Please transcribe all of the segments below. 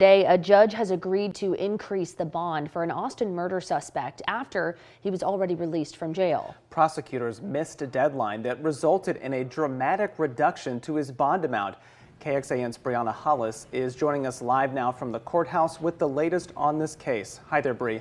Today, a judge has agreed to increase the bond for an Austin murder suspect after he was already released from jail. Prosecutors missed a deadline that resulted in a dramatic reduction to his bond amount. KXAN's Brianna Hollis is joining us live now from the courthouse with the latest on this case. Hi there, Bree.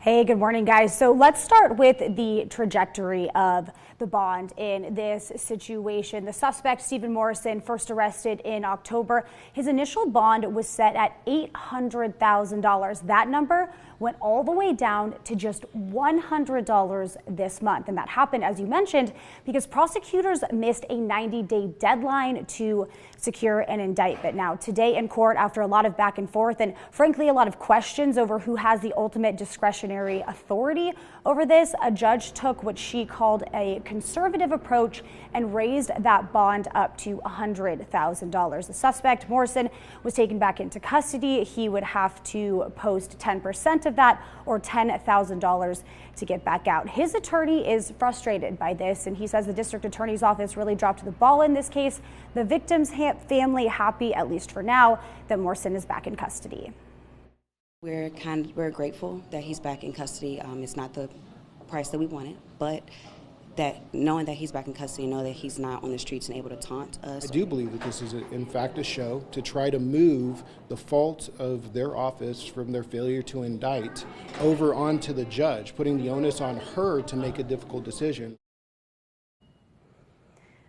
Hey, good morning, guys. So let's start with the trajectory of the bond in this situation. The suspect, Stephon Morson, first arrested in October. His initial bond was set at $800,000. That number went all the way down to just $100 this month. And that happened, as you mentioned, because prosecutors missed a 90-day deadline to secure an indictment. Now, today in court, after a lot of back and forth and frankly a lot of questions over who has the ultimate discretionary authority over this, a judge took what she called a conservative approach and raised that bond up to $100,000. The suspect, Morson, was taken back into custody. He would have to post 10% of that, or $10,000, to get back out. His attorney is frustrated by this, and he says the district attorney's office really dropped the ball in this case. The victim's family happy, at least for now, that Morson is back in custody. We're grateful that he's back in custody. It's not the price that we wanted, but that knowing that he's back in custody, know that he's not on the streets and able to taunt us. I do believe that this is in fact a show to try to move the fault of their office from their failure to indict over onto the judge, putting the onus on her to make a difficult decision.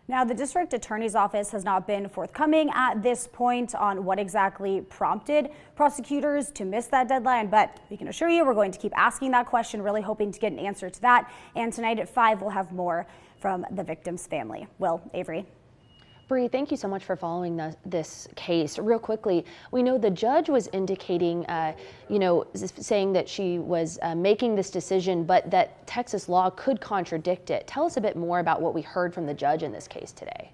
Now, the district attorney's office has not been forthcoming at this point on what exactly prompted prosecutors to miss that deadline, but we can assure you we're going to keep asking that question, really hoping to get an answer to that. And tonight at 5, we'll have more from the victim's family. Will, Avery. Bree, thank you so much for following this case. Real quickly, we know the judge was indicating, saying that she was making this decision, but that Texas law could contradict it. Tell us a bit more about what we heard from the judge in this case today.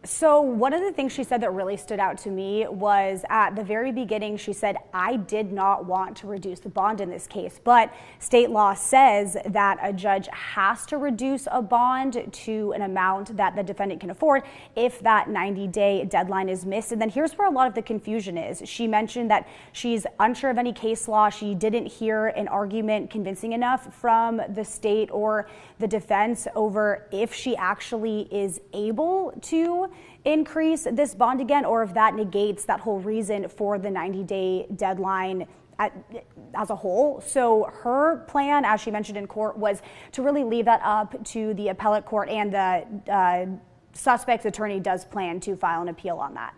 So one of the things she said that really stood out to me was at the very beginning, she said, I did not want to reduce the bond in this case, but state law says that a judge has to reduce a bond to an amount that the defendant can afford if that 90-day deadline is missed. And then here's where a lot of the confusion is. She mentioned that she's unsure of any case law. She didn't hear an argument convincing enough from the state or the defense over if she actually is able to increase this bond again, or if that negates that whole reason for the 90-day deadline as a whole. So her plan, as she mentioned in court, was to really leave that up to the appellate court, and the suspect's attorney does plan to file an appeal on that.